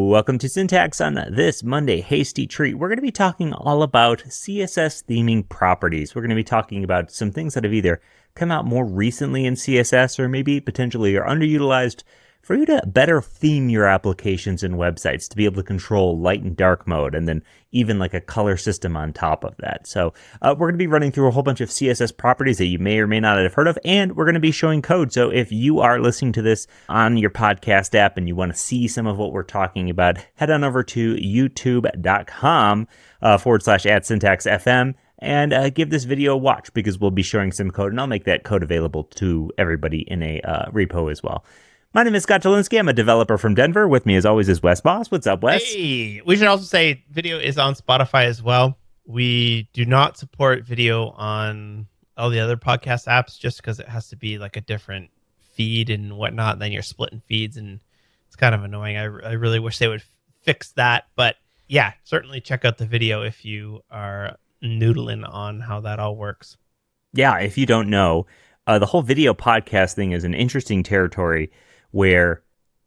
Welcome to Syntax on this Monday Hasty Treat. We're going to be talking all about CSS theming properties. We're going to be talking about some things that have either come out more recently in CSS or maybe potentially are underutilized for you to better theme your applications and websites, to be able to control light and dark mode, and then even like a color system on top of that. So we're going to be running through a whole bunch of CSS properties that you may or may not have heard of, and we're going to be showing code. So if you are listening to this on your podcast app and you want to see some of what we're talking about, head on over to youtube.com /@syntaxfm and give this video a watch, because we'll be showing some code, and I'll make that code available to everybody in a repo as well. My name is Scott Jelinski. I'm a developer from Denver. With me, as always, is Wes Boss. What's up, Wes? Hey, we should also say video is on Spotify as well. We do not support video on all the other podcast apps just because it has to be like a different feed and whatnot. And then you're splitting feeds, and it's kind of annoying. I really wish they would fix that. But yeah, certainly check out the video if you are noodling on how that all works. Yeah, if you don't know, the whole video podcast thing is an interesting territory where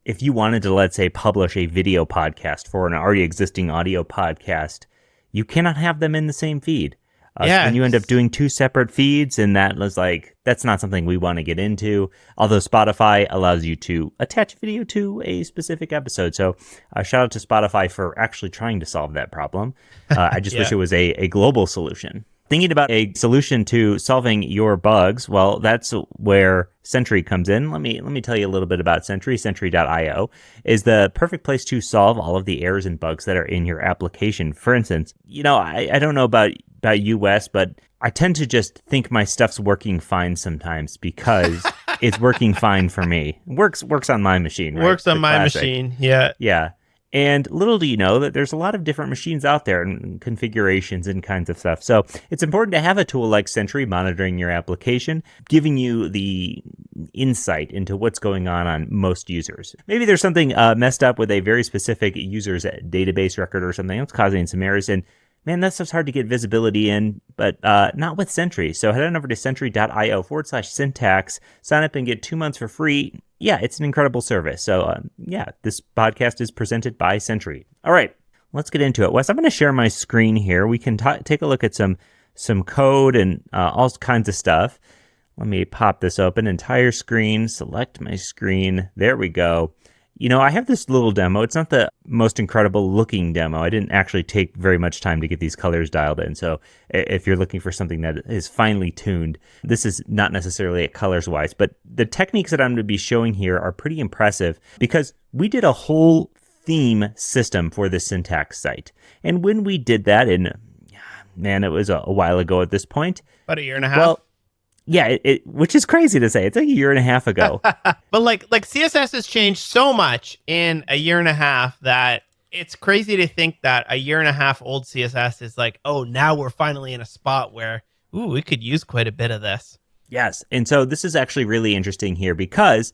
if you wanted to, let's say, publish a video podcast for an already existing audio podcast, you cannot have them in the same feed. So then you end up doing two separate feeds, and that's not something we want to get into, although Spotify allows you to attach video to a specific episode. So shout out to Spotify for actually trying to solve that problem. I just wish it was a global solution. Thinking about a solution to solving your bugs, well, that's where Sentry comes in. Let me tell you a little bit about Sentry. Sentry.io is the perfect place to solve all of the errors and bugs that are in your application. For instance, I don't know about you, Wes, but I tend to just think my stuff's working fine sometimes because it's working fine for me. Works on my machine, right? Works on my machine, yeah. Yeah. And little do you know that there's a lot of different machines out there and configurations and kinds of stuff. So it's important to have a tool like Sentry monitoring your application, giving you the insight into what's going on most users. Maybe there's something messed up with a very specific user's database record or something that's causing some errors. And man, that stuff's hard to get visibility in, but not with Sentry. So head on over to sentry.io /syntax, sign up and get 2 months for free. Yeah, it's an incredible service. So this podcast is presented by Sentry. All right, let's get into it. Wes, I'm going to share my screen here. We can take a look at some code and all kinds of stuff. Let me pop this open. Entire screen, select my screen. There we go. I have this little demo. It's not the most incredible looking demo. I didn't actually take very much time to get these colors dialed in. So if you're looking for something that is finely tuned, this is not necessarily at colors wise, but the techniques that I'm going to be showing here are pretty impressive because we did a whole theme system for the Syntax site. And when we did that it was a while ago at this point. About a year and a half. Well, yeah, which is crazy to say. It's like a year and a half ago. But like CSS has changed so much in a year and a half that it's crazy to think that a year and a half old CSS is like, oh, now we're finally in a spot where, we could use quite a bit of this. Yes. And so this is actually really interesting here because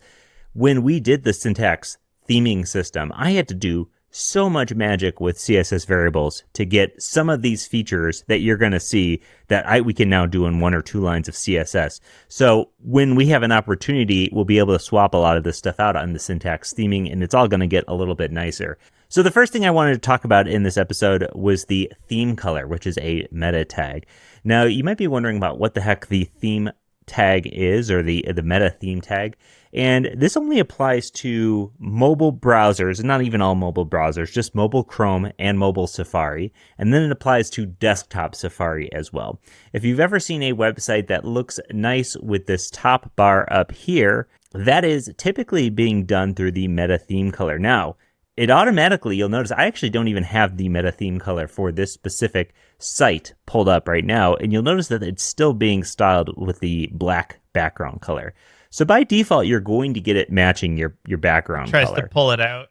when we did the Syntax theming system, I had to do so much magic with CSS variables to get some of these features that you're going to see that we can now do in 1 or 2 lines of CSS. So when we have an opportunity, we'll be able to swap a lot of this stuff out on the Syntax theming, and it's all going to get a little bit nicer. So the first thing I wanted to talk about in this episode was the theme color, which is a meta tag. Now, you might be wondering about what the heck the theme tag is, or the meta theme tag. And this only applies to mobile browsers, and not even all mobile browsers, just mobile Chrome and mobile Safari. And then it applies to desktop Safari as well. If you've ever seen a website that looks nice with this top bar up here, that is typically being done through the meta theme color. Now, it automatically, you'll notice I actually don't even have the meta theme color for this specific site pulled up right now. And you'll notice that it's still being styled with the black background color. So by default, you're going to get it matching your background color. Tries to pull it out.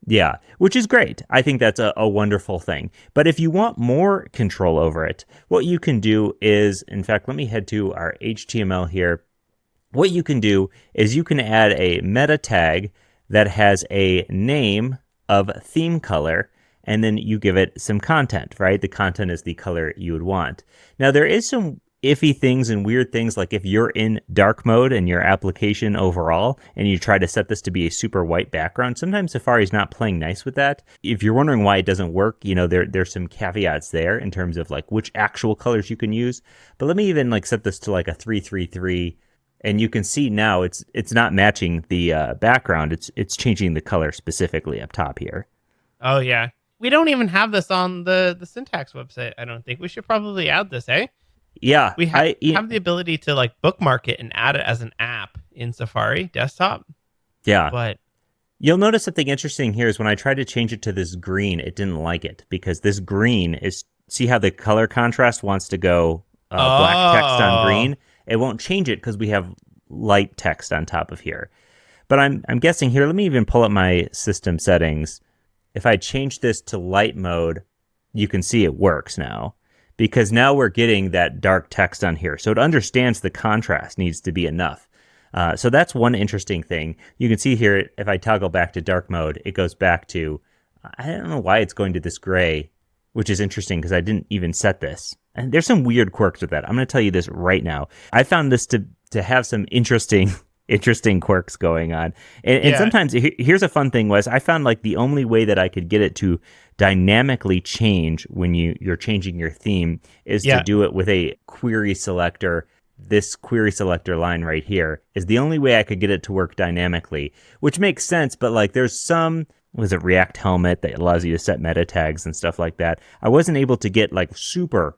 Yeah, which is great. I think that's a wonderful thing. But if you want more control over it, what you can do is, in fact, let me head to our HTML here. What you can do is you can add a meta tag that has a name of theme color, and then you give it some content, right? The content is the color you would want. Now, there is some iffy things and weird things, like if you're in dark mode in your application overall and you try to set this to be a super white background, sometimes Safari's not playing nice with that. If you're wondering why it doesn't work, there's some caveats there in terms of like which actual colors you can use. But let me even like set this to like a 333, and you can see now it's not matching the background. It's changing the color specifically up top here. Oh yeah. We don't even have this on the syntax website, I don't think. We should probably add this, eh? Yeah, We have the ability to like bookmark it and add it as an app in Safari desktop. yeah. But You'll notice something interesting here is when I tried to change it to this green, it didn't like it because this green is, see how the color contrast wants to go black text on green? It won't change it because we have light text on top of here. But I'm guessing here, let me even pull up my system settings. If I change this to light mode, you can see it works now because now we're getting that dark text on here. So it understands the contrast needs to be enough. So that's one interesting thing. You can see here, if I toggle back to dark mode, it goes back to, I don't know why it's going to this gray, which is interesting because I didn't even set this. And there's some weird quirks with that. I'm going to tell you this right now. I found this to have some interesting quirks going on. And sometimes, here's a fun thing, Wes. I found like the only way that I could get it to dynamically change when you're changing your theme is to do it with a query selector. This query selector line right here is the only way I could get it to work dynamically, which makes sense. But like there's some, was it React Helmet that allows you to set meta tags and stuff like that? I wasn't able to get like super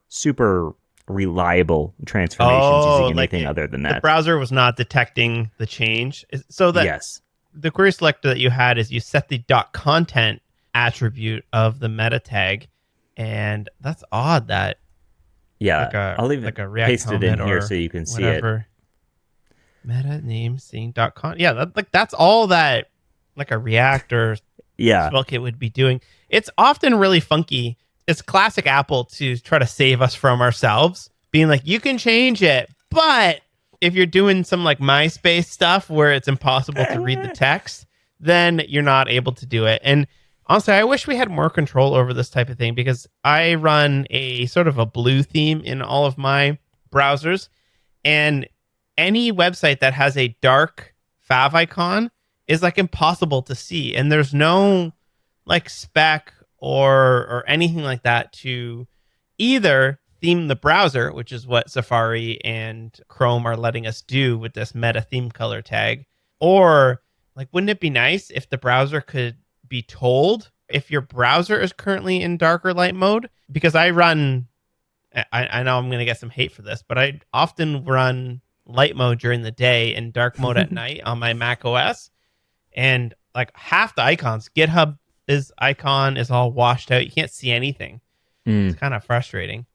reliable transformations using anything other than that. The browser was not detecting the change. So that yes. The query selector that you had is you set the .content attribute of the meta tag, and that's odd that I'll even like a React paste it in Helmet here so you can see whatever. It. Meta name scene .con. Yeah, that's all that like a React or Svelte would be doing. It's often really funky. It's classic Apple to try to save us from ourselves, being like, you can change it, but if you're doing some like MySpace stuff where it's impossible to read the text, then you're not able to do it. And honestly, I wish we had more control over this type of thing because I run a sort of a blue theme in all of my browsers, and any website that has a dark fav icon is like impossible to see. And there's no like spec or anything like that to either theme the browser, which is what Safari and Chrome are letting us do with this meta theme color tag, or like, wouldn't it be nice if the browser could be told if your browser is currently in dark or light mode? Because I know I'm going to get some hate for this, but I often run light mode during the day and dark mode at night on my Mac OS. And like half the icons, GitHub icon is all washed out. You can't see anything. It's kind of frustrating.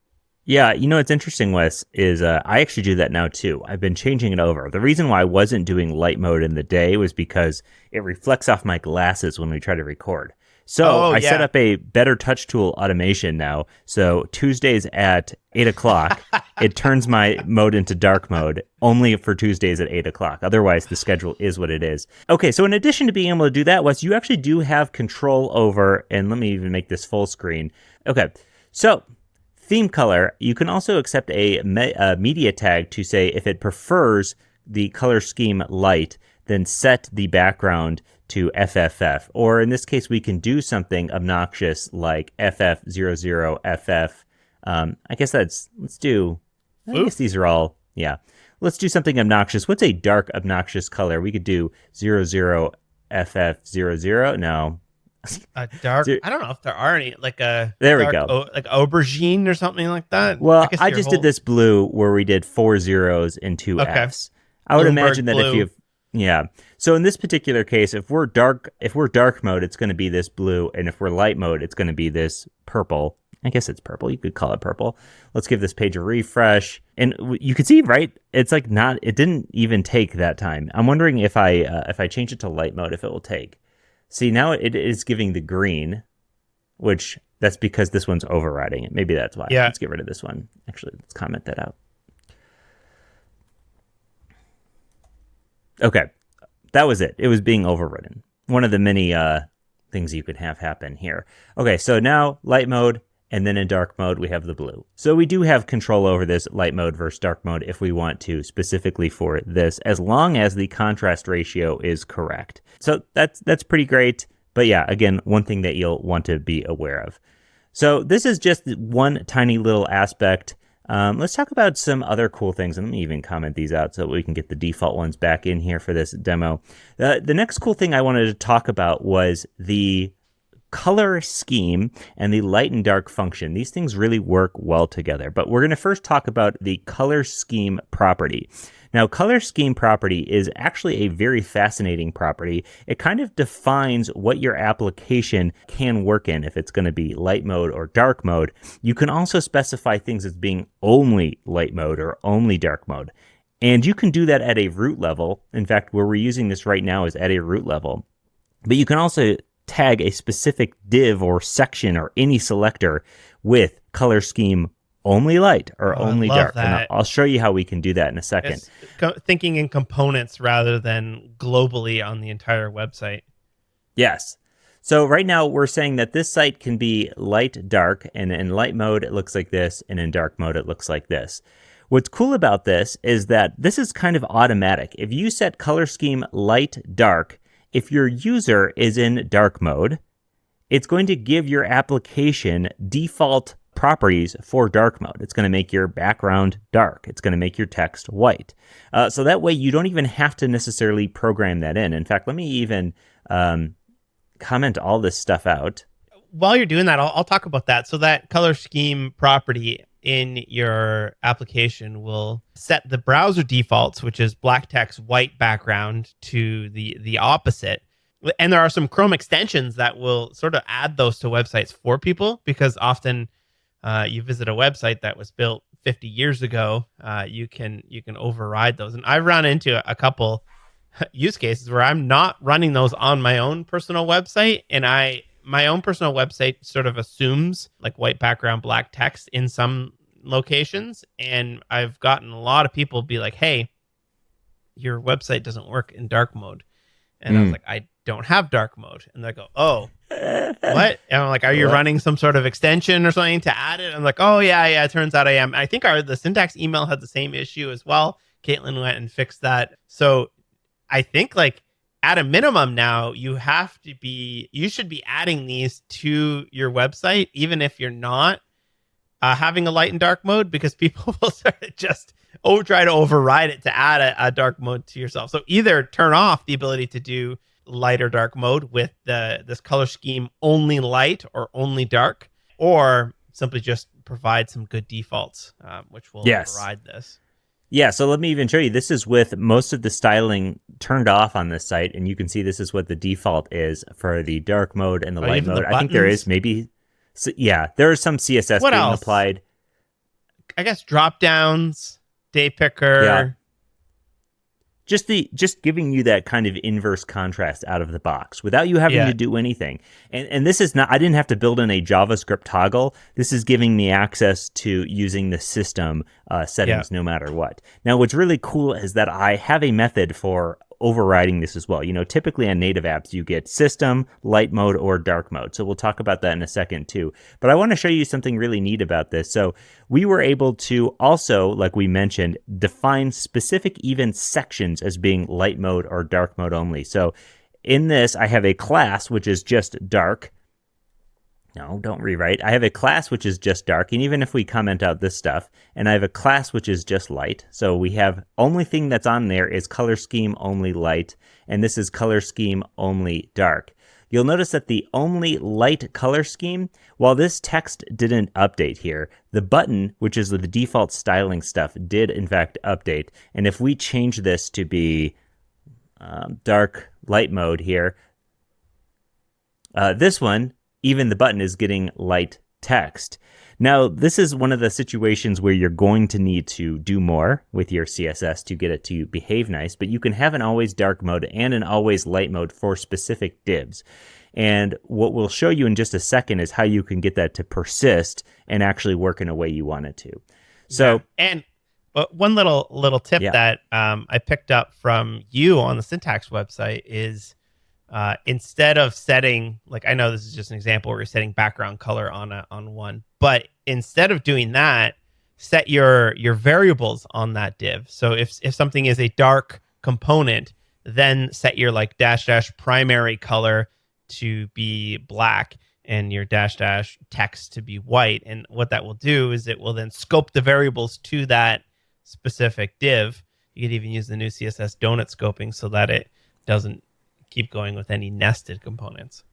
Yeah, what's interesting, Wes, is I actually do that now too. I've been changing it over. The reason why I wasn't doing light mode in the day was because it reflects off my glasses when we try to record. So I set up a better touch tool automation now. So Tuesdays at 8 o'clock, it turns my mode into dark mode only for Tuesdays at 8 o'clock. Otherwise, the schedule is what it is. Okay, so in addition to being able to do that, Wes, you actually do have control over, and let me even make this full screen. Okay, so theme color, you can also accept a media tag to say if it prefers the color scheme light, then set the background to FFF. Or in this case, we can do something obnoxious like FF00FF. I guess let's do, I guess these are all, let's do something obnoxious. What's a dark, obnoxious color? We could do 00FF00. No. A dark, I don't know if there are any, like a there dark, we go, like aubergine or something like that. Well, I just did this blue where we did 4 zeros and 2 Fs. I would imagine that blue. If you have, so in this particular case, if we're dark mode, it's going to be this blue, and if we're light mode, it's going to be this purple. I guess it's purple. You could call it purple. Let's give this page a refresh, and you can see, right? It's like not. It didn't even take that time. I'm wondering if I change it to light mode, if it will take. See, now it is giving the green, which that's because this one's overriding it. Maybe that's why. Let's get rid of this one. Actually, let's comment that out. Okay, that was it. It was being overridden. One of the many things you could have happen here. Okay, so now light mode, And then in dark mode, we have the blue. So we do have control over this light mode versus dark mode if we want to, specifically for this, as long as the contrast ratio is correct. So that's pretty great. But yeah, again, one thing that you'll want to be aware of. So this is just one tiny little aspect. Let's talk about some other cool things. And let me even comment these out so we can get the default ones back in here for this demo. The next cool thing I wanted to talk about was the color scheme and the light and dark function. These things really work well together, but we're going to first talk about the color scheme property. Now, color scheme property is actually a very fascinating property. It kind of defines what your application can work in, if it's going to be light mode or dark mode. You can also specify things as being only light mode or only dark mode. And you can do that at a root level. In fact, where we're using this right now is at a root level. But you can also tag a specific div or section or any selector with color scheme only light or only dark. And I'll show you how we can do that in a second. Thinking in components rather than globally on the entire website. Yes. So right now we're saying that this site can be light, dark, and in light mode it looks like this, and in dark mode it looks like this. What's cool about this is that this is kind of automatic. If you set color scheme light, dark, if your user is in dark mode, it's going to give your application default properties for dark mode. It's going to make your background dark. It's going to make your text white. So that way you don't even have to necessarily program that in. In fact, let me even comment all this stuff out. While you're doing that, I'll talk about that. So that color scheme property in your application will set the browser defaults, which is black text, white background, to the opposite. And there are some Chrome extensions that will sort of add those to websites for people, because often you visit a website that was built 50 years ago, you can override those. And I've run into a couple use cases where I'm not running those on my own personal website, and my own personal website sort of assumes like white background, black text in some locations. And I've gotten a lot of people be like, hey, your website doesn't work in dark mode. And I was like, I don't have dark mode. And they go, oh, what? And I'm like, are you running some sort of extension or something to add it? I'm like, oh, yeah, it turns out I am. I think the syntax email had the same issue as well. Caitlin went and fixed that. So I think like at a minimum now, you should be adding these to your website, even if you're not having a light and dark mode, because people will sort of just try to override it to add a dark mode to yourself. So either turn off the ability to do light or dark mode with this color scheme only light or only dark, or simply just provide some good defaults, which will override this. Yeah, so let me even show you. This is with most of the styling turned off on this site, and you can see this is what the default is for the dark mode and the light mode. I think there is maybe, there is some CSS being applied. I guess drop downs, day picker. Yeah. Just giving you that kind of inverse contrast out of the box without you having to do anything. And this is not, I didn't have to build in a JavaScript toggle. This is giving me access to using the system settings no matter what. Now, what's really cool is that I have a method for overriding this as well. You know, typically on native apps, you get system, light mode, or dark mode. So we'll talk about that in a second too. But I want to show you something really neat about this. So we were able to also, like we mentioned, define specific even sections as being light mode or dark mode only. So in this, I have a class which is just dark. No, don't rewrite. I have a class which is just dark, and even if we comment out this stuff, and I have a class which is just light. So we have only thing that's on there is color scheme only light, and this is color scheme only dark. You'll notice that the only light color scheme, while this text didn't update here, the button, which is the default styling stuff, did in fact update. And if we change this to be dark light mode here, this one, even the button is getting light text. Now, this is one of the situations where you're going to need to do more with your CSS to get it to behave nice, but you can have an always dark mode and an always light mode for specific divs. And what we'll show you in just a second is how you can get that to persist and actually work in a way you want it to. So, and one little tip that I picked up from you on the syntax website is instead of setting, like, I know this is just an example where you're setting background color on one, but instead of doing that, set your variables on that div. So if something is a dark component, then set your like dash dash primary color to be black and your dash dash text to be white. And what that will do is it will then scope the variables to that specific div. You could even use the new CSS donut scoping so that it doesn't keep going with any nested components.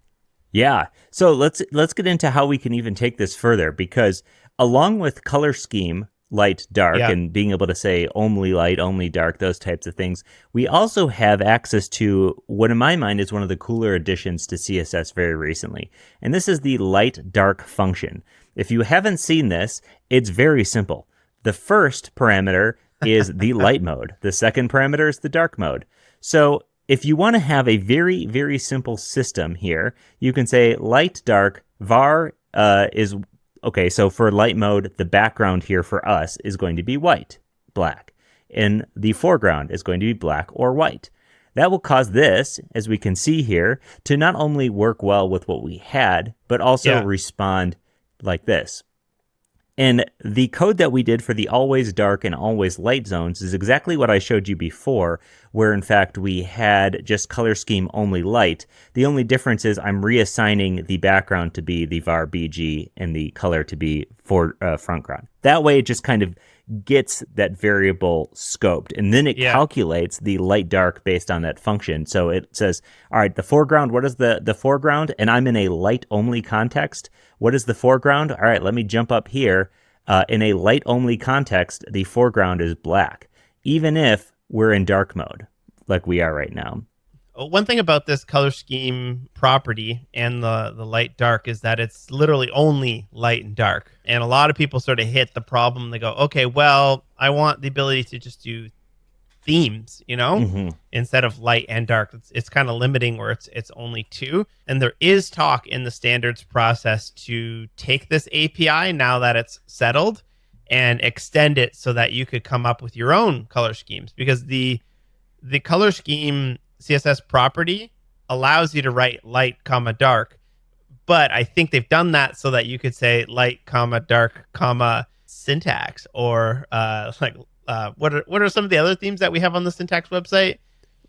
Yeah. So let's get into how we can even take this further, because along with color scheme, light, dark, Yeah. and being able to say only light, only dark, those types of things, we also have access to what in my mind is one of the cooler additions to CSS very recently. And this is the light dark function. If you haven't seen this, it's very simple. The first parameter is the light mode. The second parameter is the dark mode. So if you want to have a very, very simple system here, you can say light, dark, var is, okay, so for light mode, the background here for us is going to be white, black, and the foreground is going to be black or white. That will cause this, as we can see here, to not only work well with what we had, but also respond like this. And the code that we did for the always dark and always light zones is exactly what I showed you before, where in fact we had just color scheme only light. The only difference is I'm reassigning the background to be the var BG and the color to be for frontground. That way it just kind of gets that variable scoped, and then it calculates the light dark based on that function. So it says, all right, the foreground, what is the foreground? And I'm in a light only context. What is the foreground? All right, let me jump up here. In a light only context, the foreground is black, even if we're in dark mode like we are right now. One thing about this color scheme property and the light dark is that it's literally only light and dark. And a lot of people sort of hit the problem. They go, okay, well, I want the ability to just do themes, instead of light and dark. It's kind of limiting where it's only two. And there is talk in the standards process to take this API now that it's settled and extend it so that you could come up with your own color schemes, because the color scheme CSS property allows you to write light, comma, dark. But I think they've done that so that you could say light, comma, dark, comma, syntax, or what are some of the other themes that we have on the syntax website?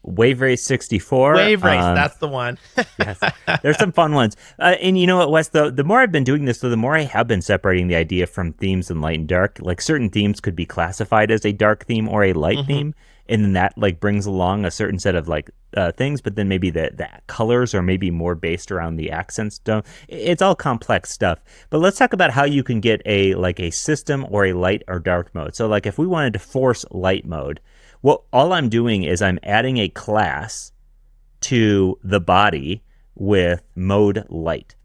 Wave Race 64. Wave Race, that's the one. Yes, there's some fun ones. And you know what, Wes, the more I've been doing this, the more I have been separating the idea from themes and light and dark. Like certain themes could be classified as a dark theme or a light theme. And then that like brings along a certain set of like things, but then maybe the colors are maybe more based around the accents. It's all complex stuff. But let's talk about how you can get a system or a light or dark mode. So like if we wanted to force light mode, well, all I'm doing is I'm adding a class to the body with mode light.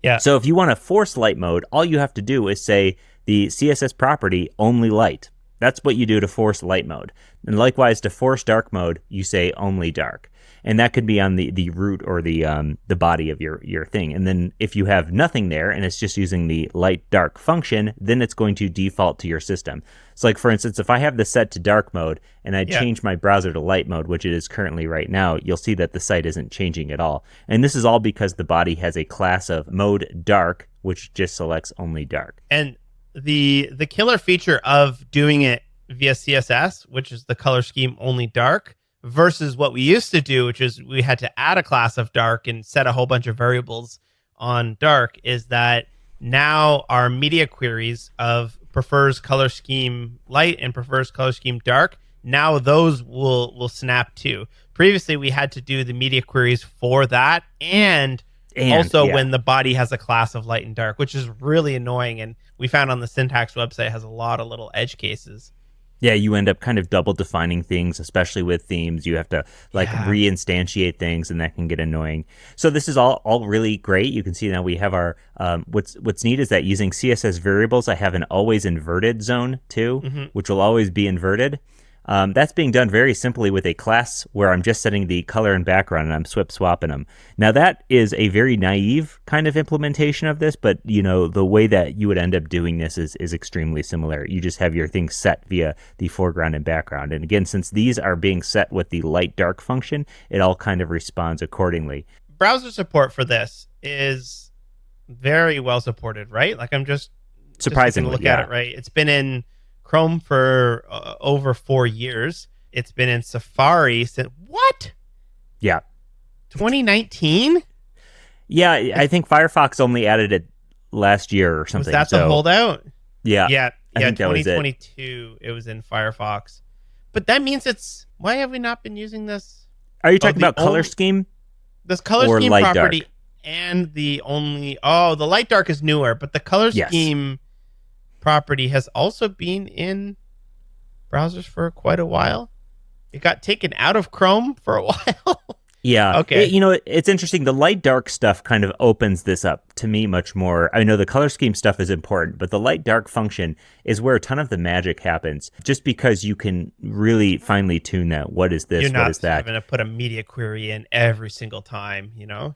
Yeah. So if you want to force light mode, all you have to do is say the CSS property only light. That's what you do to force light mode. And likewise, to force dark mode, you say only dark. And that could be on the root or the body of your thing. And then if you have nothing there and it's just using the light dark function, then it's going to default to your system. So like for instance, if I have this set to dark mode and I change my browser to light mode, which it is currently right now, you'll see that the site isn't changing at all. And this is all because the body has a class of mode dark, which just selects only dark. And the killer feature of doing it via CSS, which is the color scheme only dark, versus what we used to do, which is we had to add a class of dark and set a whole bunch of variables on dark, is that now our media queries of prefers color scheme light and prefers color scheme dark, now those will snap too. Previously, we had to do the media queries for that and also when the body has a class of light and dark, which is really annoying. And we found on the syntax website has a lot of little edge cases. Yeah, you end up kind of double defining things, especially with themes. You have to reinstantiate things, and that can get annoying. So this is all really great. You can see now we have our what's neat is that using CSS variables, I have an always inverted zone too, which will always be inverted. That's being done very simply with a class where I'm just setting the color and background and I'm swapping them. Now that is a very naive kind of implementation of this, but the way that you would end up doing this is extremely similar. You just have your things set via the foreground and background. And again, since these are being set with the light dark function, it all kind of responds accordingly. Browser support for this is very well supported, right? Like I'm just Surprisingly, look yeah. at it, right? It's been in Chrome for over 4 years. It's been in Safari since what? Yeah. 2019? Yeah, I think Firefox only added it last year or something. Was that the holdout? Yeah. Yeah, I think that was it. 2022 it was in Firefox. But that means why have we not been using this? Are you talking about color scheme? This color or scheme light property dark? and the light dark is newer, but the color scheme property has also been in browsers for quite a while. It got taken out of Chrome for a while. Yeah. Okay. It's interesting. The light dark stuff kind of opens this up to me much more. I know the color scheme stuff is important, but the light dark function is where a ton of the magic happens, just because you can really finely tune that. What is this? What is that? You're not having to put a media query in every single time,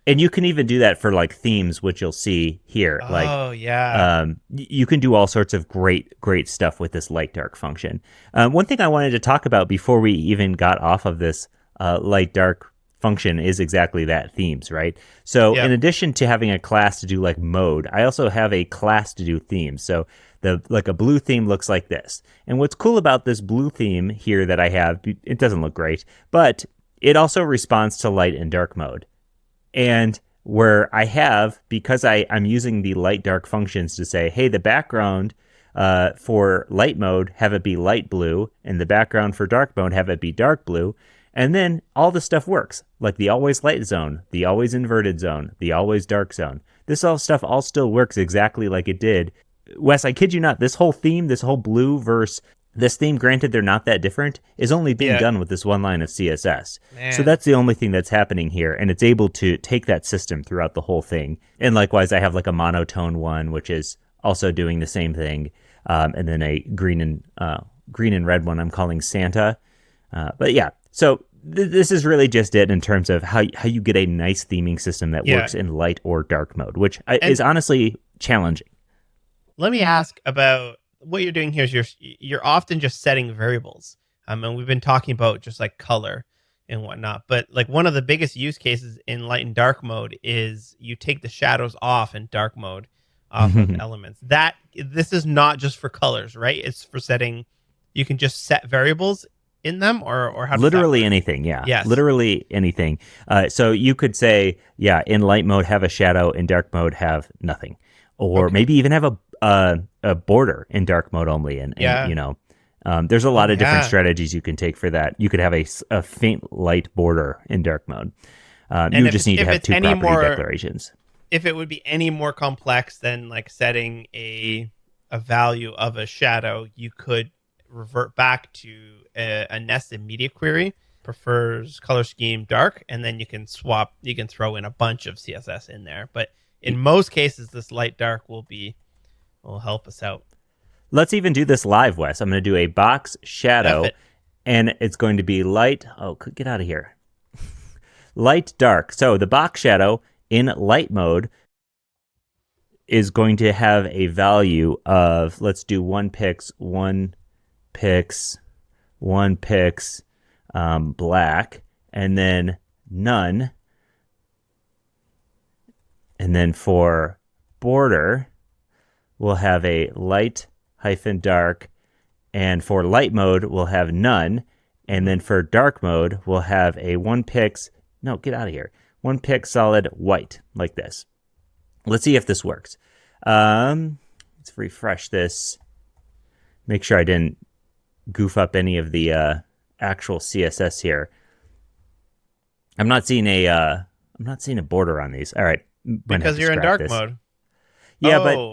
And you can even do that for like themes, which you'll see here. Yeah. You can do all sorts of great stuff with this light dark function. One thing I wanted to talk about before we even got off of this light dark function is exactly that, themes, right? So in addition to having a class to do like mode, I also have a class to do themes. So a blue theme looks like this. And what's cool about this blue theme here that I have, it doesn't look great, but it also responds to light and dark mode. And where I have, because I'm using the light dark functions to say, hey, the background for light mode, have it be light blue, and the background for dark mode, have it be dark blue. And then all the stuff works, like the always light zone, the always inverted zone, the always dark zone. This stuff all still works exactly like it did. Wes, I kid you not, this whole theme, this whole blue versus this theme, granted they're not that different, is only being done with this one line of CSS. Man. So that's the only thing that's happening here, and it's able to take that system throughout the whole thing. And likewise, I have like a monotone one, which is also doing the same thing, and then a green and red one I'm calling Santa. But yeah, so this is really just it in terms of how you get a nice theming system that works in light or dark mode, which is honestly challenging. Let me ask about what you're doing here. Is you're often just setting variables, and we've been talking about just like color and whatnot. But like one of the biggest use cases in light and dark mode is you take the shadows off in dark mode off of elements. This is not just for colors, right? It's for setting. You can just set variables in them, or how literally anything. Yes, literally anything. So you could say, in light mode have a shadow, in dark mode have nothing, or maybe even have a border in dark mode only. And there's a lot of different strategies you can take for that. You could have a faint light border in dark mode. You just need to have two property declarations. If it would be any more complex than like setting a value of a shadow, you could revert back to a nested media query, prefers color scheme dark, and then you can throw in a bunch of CSS in there. But in most cases, this light dark will help us out. Let's even do this live, Wes. I'm going to do a box shadow, and it's going to be light. Oh, get out of here. Light dark. So the box shadow in light mode is going to have a value of, let's do 1 pix, 1 pix, 1 pix, black, and then none. And then for border, we'll have a light hyphen dark, and for light mode, we'll have none. And then for dark mode, we'll have a 1 pix, no, get out of here, 1 pix solid white, like this. Let's see if this works. Let's refresh this. Make sure I didn't goof up any of the actual CSS here. I'm not seeing a border on these. All right, because you're in dark mode. Yeah,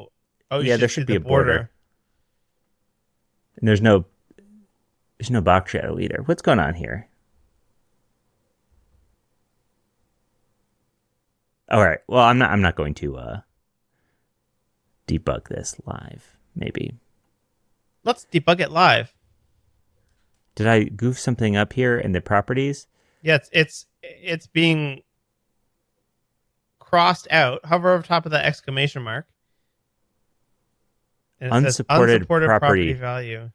there should be a border. And there's no box shadow either. What's going on here? All right. Well, I'm not going to debug this live. Maybe. Let's debug it live. Did I goof something up here in the properties? Yeah, it's being crossed out. Hover over top of the exclamation mark, and it says Unsupported unsupported property property. value.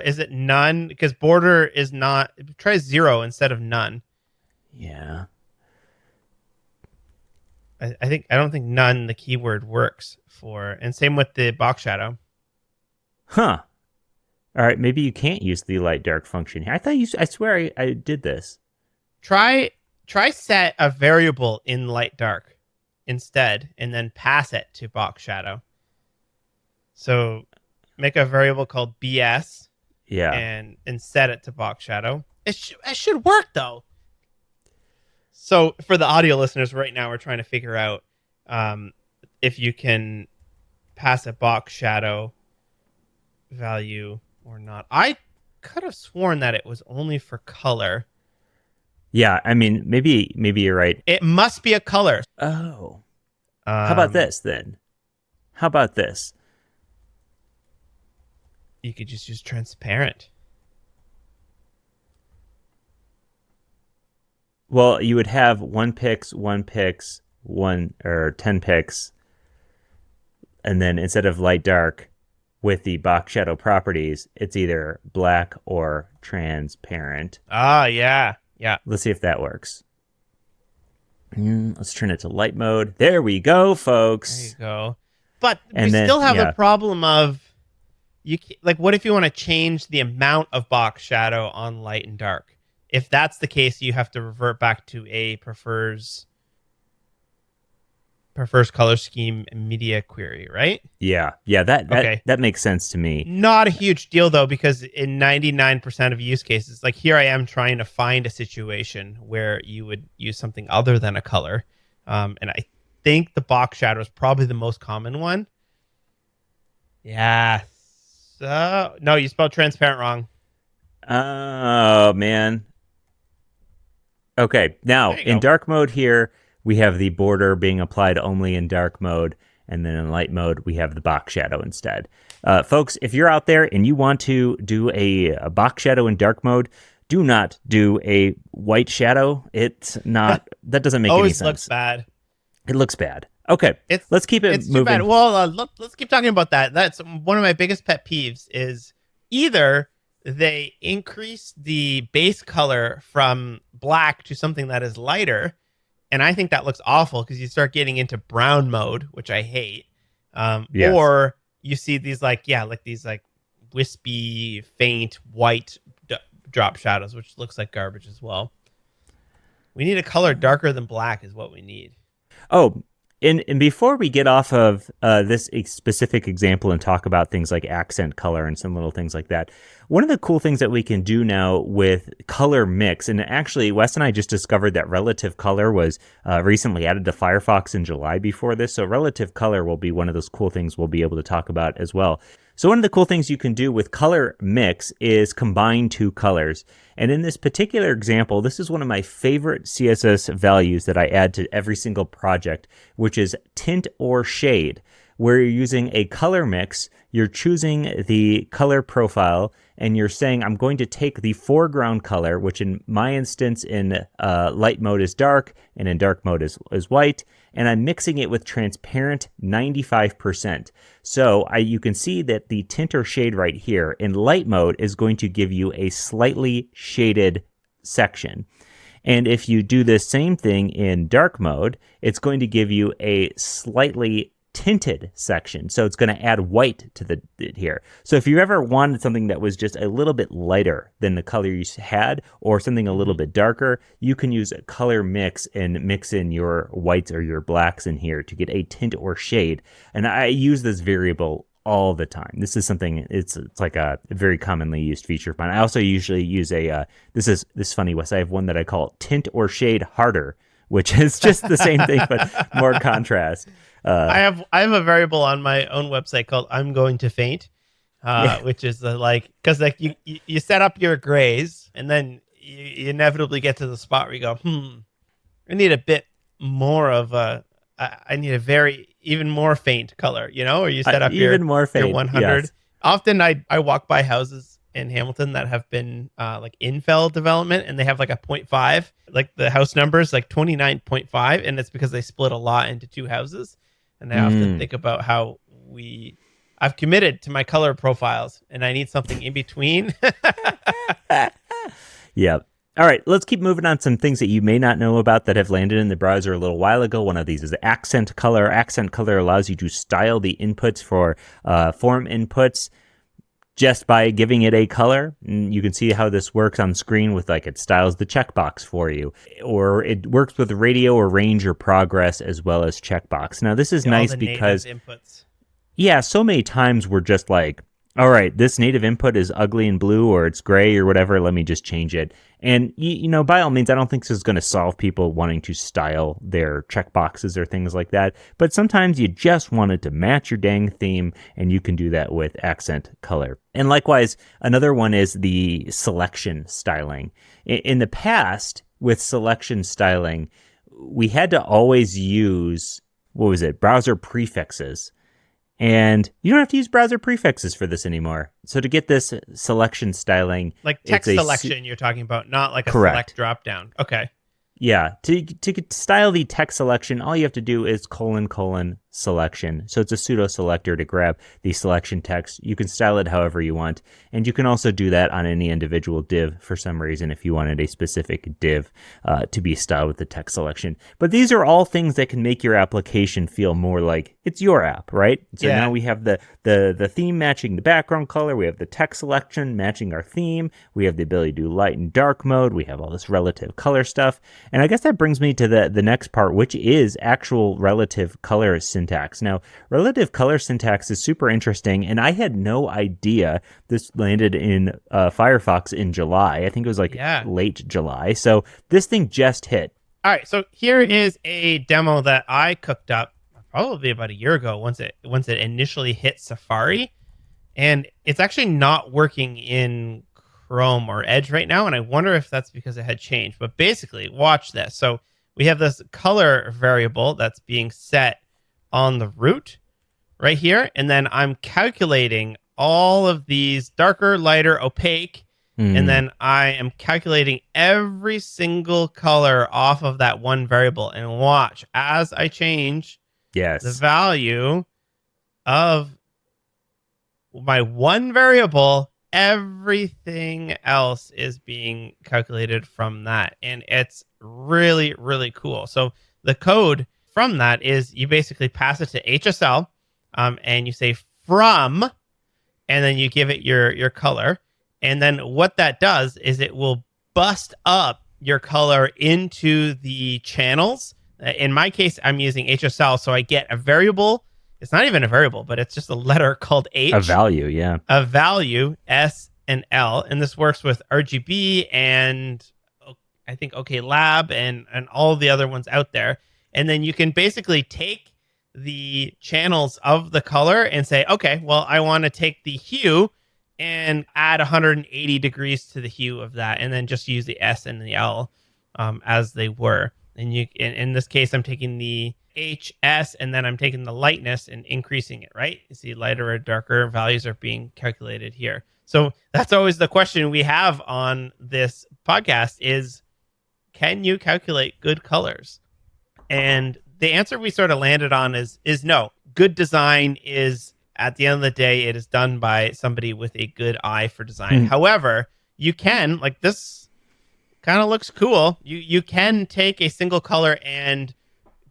Is it none? Because border is not. Try 0 instead of none. Yeah. I don't think none the keyword works for, and same with the box shadow. Huh. All right, maybe you can't use the light dark function here. I swear I did this. Try set a variable in light dark instead, and then pass it to box shadow. So make a variable called BS Yeah. and set it to box shadow. It should work though. So for the audio listeners right now, we're trying to figure out if you can pass a box shadow value or not. I could have sworn that it was only for color. Yeah, I mean, maybe you're right. It must be a color. Oh. How about this then? How about this? You could just use transparent. Well, you would have 1 pix, 1 pix, 10 pix, and then instead of light dark with the box shadow properties, it's either black or transparent. Ah, yeah. Yeah. Let's see if that works. Let's turn it to light mode. There we go, folks. There you go. But And we then, still have yeah. a problem of like what if you want to change the amount of box shadow on light and dark? If that's the case, you have to revert back to a prefers color scheme media query, right? Yeah, that makes sense to me. Not a huge deal though, because in 99% of use cases, like here I am trying to find a situation where you would use something other than a color. And I think the box shadow is probably the most common one. Yeah. So, no, you spelled transparent wrong. Oh, man. Okay, now in dark mode here, we have the border being applied only in dark mode, and then in light mode, we have the box shadow instead. Folks, if you're out there and you want to do a box shadow in dark mode, do not do a white shadow. It's not, that doesn't make any sense. Always looks bad. It looks bad. Okay, let's keep it moving. Too bad. Well, let's keep talking about that. That's one of my biggest pet peeves is either they increase the base color from black to something that is lighter, and I think that looks awful because you start getting into brown mode, which I hate. Yes. Or you see these these wispy, faint white drop shadows, which looks like garbage as well. We need a color darker than black is what we need. Oh, and before we get off of this specific example and talk about things like accent color and some little things like that, one of the cool things that we can do now with color mix, and actually Wes and I just discovered that relative color was recently added to Firefox in July before this, so relative color will be one of those cool things we'll be able to talk about as well. So one of the cool things you can do with color mix is combine two colors. And in this particular example, this is one of my favorite CSS values that I add to every single project, which is tint or shade, where you're using a color mix. You're choosing the color profile and you're saying, I'm going to take the foreground color, which in my instance in light mode is dark and in dark mode is white, and I'm mixing it with transparent 95%. So you can see that the tint or shade right here in light mode is going to give you a slightly shaded section. And if you do the same thing in dark mode, it's going to give you a slightly tinted section. So it's going to add white to here. So if you ever wanted something that was just a little bit lighter than the color you had, or something a little bit darker, you can use a color mix and mix in your whites or your blacks in here to get a tint or shade. And I use this variable all the time. This is something, it's like a very commonly used feature of mine. I also usually use this is funny, Wes, I have one that I call tint or shade harder, which is just the same thing, but more contrast. I have a variable on my own website called I'm going to faint, which is because you set up your grays and then you inevitably get to the spot where you go, I need a bit more of I need a even more faint color, or you set up your 100. Yes. Often I walk by houses in Hamilton that have been like infill development, and they have like a 0.5, like the house number is like 29.5, and it's because they split a lot into two houses. And I often Mm. think about how I've committed to my color profiles, and I need something in between. Yeah. All right, let's keep moving on some things that you may not know about that have landed in the browser a little while ago. One of these is accent color. Accent color allows you to style the inputs for form inputs just by giving it a color. And you can see how this works on screen with like it styles the checkbox for you, or it works with radio or range or progress as well as checkbox. Now, this is All nice the because native inputs. yeah, so many times we're just like, all right, this native input is ugly and blue or it's gray or whatever. Let me just change it. And, you know, by all means, I don't think this is going to solve people wanting to style their checkboxes or things like that. But sometimes you just want it to match your dang theme, and you can do that with accent color. And likewise, another one is the selection styling. In the past, with selection styling, we had to always use, browser prefixes. And you don't have to use browser prefixes for this anymore. So to get this selection styling, Like text selection you're talking about, not like a correct. select drop down. Okay. Yeah, to style the text selection, all you have to do is : selection. So it's a pseudo selector to grab the selection text. You can style it however you want, and you can also do that on any individual div for some reason if you wanted a specific div to be styled with the text selection. But these are all things that can make your application feel more like it's your app, right? So now we have the theme matching the background color. We have the text selection matching our theme. We have the ability to do light and dark mode. We have all this relative color stuff. And I guess that brings me to the next part, which is actual relative color syntax. Now, relative color syntax is super interesting, and I had no idea this landed in Firefox in July. I think it was like late July. So this thing just hit. All right, so here is a demo that I cooked up probably about a year ago once it initially hit Safari, and it's actually not working in Chrome or Edge right now, and I wonder if that's because it had changed. But basically, watch this. So we have this color variable that's being set on the root right here, and then I'm calculating all of these darker, lighter, opaque, and then I am calculating every single color off of that one variable. And watch, as I change the value of my one variable, everything else is being calculated from that. And it's really, really cool. So the code from that is you basically pass it to HSL, and you say from, and then you give it your color. And then what that does is it will bust up your color into the channels. In my case, I'm using HSL, so I get a variable. It's not even a variable, but it's just a letter called H. A value, yeah. A value, S and L. And this works with RGB and I think OK Lab and all the other ones out there. And then you can basically take the channels of the color and say, okay, well, I want to take the hue and add 180 degrees to the hue of that, and then just use the S and the L as they were. And you, in this case, I'm taking the HS, and then I'm taking the lightness and increasing it, right? You see lighter or darker values are being calculated here. So that's always the question we have on this podcast is, can you calculate good colors? And the answer we sort of landed on is no. Good design is, at the end of the day, it is done by somebody with a good eye for design. However, you can, like this kind of looks cool. You can take a single color and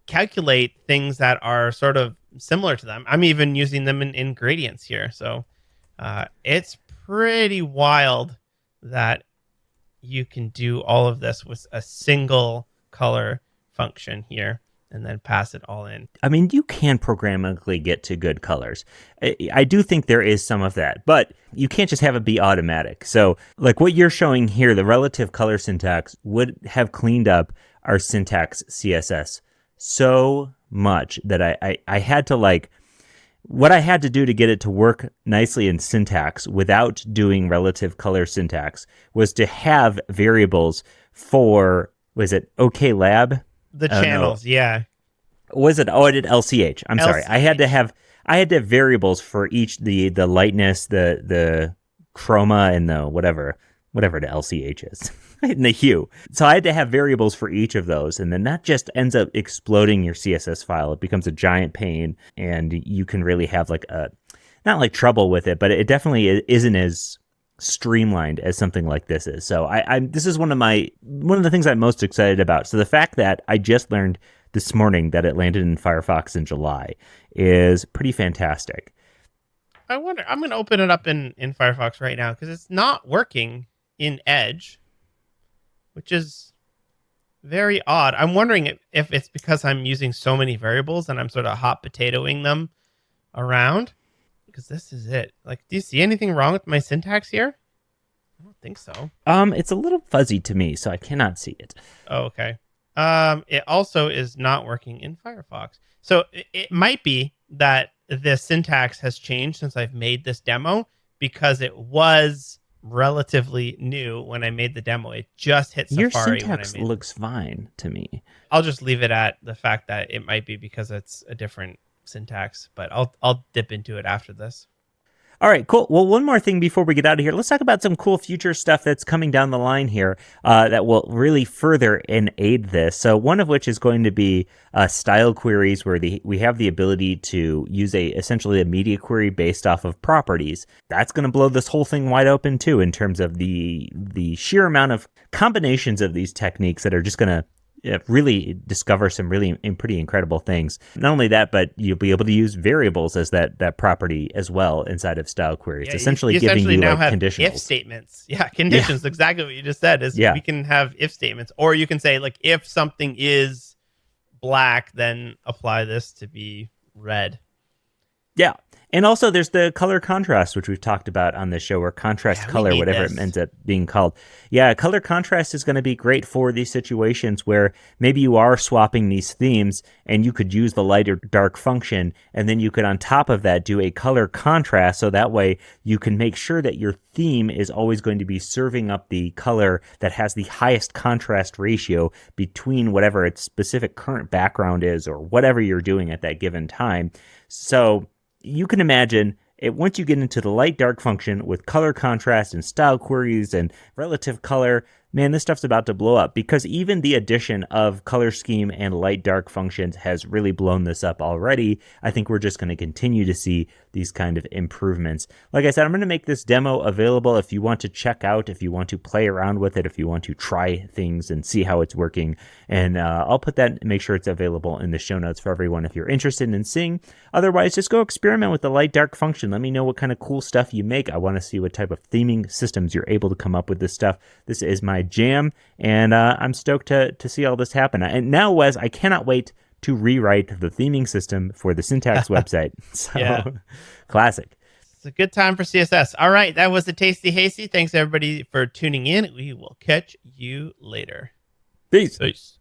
calculate things that are sort of similar to them. I'm even using them in gradients here. So it's pretty wild that you can do all of this with a single color function here and then pass it all in. I mean, you can programmatically get to good colors. I do think there is some of that, but you can't just have it be automatic. So like what you're showing here, the relative color syntax would have cleaned up our syntax CSS so much that I had to like, what I had to do to get it to work nicely in syntax without doing relative color syntax was to have variables for, was it OK Lab? The channels, yeah. Was it? Oh, I did LCH. I'm sorry. I had to have variables for each, the lightness, the chroma and the whatever the LCH is, and the hue. So I had to have variables for each of those, and then that just ends up exploding your CSS file. It becomes a giant pain, and you can really have like not like trouble with it, but it definitely isn't as streamlined as something like this is. So this is one of the things I'm most excited about. So the fact that I just learned this morning that it landed in Firefox in July is pretty fantastic. I wonder, I'm going to open it up in Firefox right now because it's not working in Edge, which is very odd. I'm wondering if it's because I'm using so many variables and I'm sort of hot potatoing them around, because this is it. Like, do you see anything wrong with my syntax here? I don't think so. It's a little fuzzy to me, so I cannot see it. Oh, okay. It also is not working in Firefox. So it might be that the syntax has changed since I've made this demo, because it was relatively new when I made the demo. It just hit Safari. Your syntax looks fine to me. I'll just leave it at the fact that it might be because it's a different syntax, but I'll dip into it after this. All right, cool. Well, one more thing before we get out of here. Let's talk about some cool future stuff that's coming down the line here that will really further and aid this. So one of which is going to be style queries, where we have the ability to use essentially a media query based off of properties. That's going to blow this whole thing wide open too, in terms of the sheer amount of combinations of these techniques that are just going to really discover some really pretty incredible things. Not only that, but you'll be able to use variables as that property as well inside of style queries, essentially giving you now like have conditionals. If statements. Yeah, conditions. Yeah. Exactly what you just said is we can have if statements, or you can say like, if something is black, then apply this to be red. Yeah. And also there's the color contrast, which we've talked about on this show, or contrast color, whatever it ends up being called. Yeah, color contrast is going to be great for these situations where maybe you are swapping these themes and you could use the light or dark function, and then you could on top of that do a color contrast, so that way you can make sure that your theme is always going to be serving up the color that has the highest contrast ratio between whatever its specific current background is, or whatever you're doing at that given time. So you can imagine it, once you get into the light dark function with color contrast and style queries and relative color, man, this stuff's about to blow up, because even the addition of color scheme and light dark functions has really blown this up already. I think we're just going to continue to see these kind of improvements. Like I said, I'm going to make this demo available if you want to check out, if you want to play around with it, if you want to try things and see how it's working. And I'll put that, make sure it's available in the show notes for everyone if you're interested in seeing. Otherwise, just go experiment with the light dark function. Let me know what kind of cool stuff you make. I want to see what type of theming systems you're able to come up with this stuff. This is my jam, and I'm stoked to see all this happen. And now, Wes, I cannot wait to rewrite the theming system for the Syntax website. So, classic. It's a good time for CSS. All right, that was the Tasty Hasty. Thanks everybody for tuning in. We will catch you later. Peace. Peace.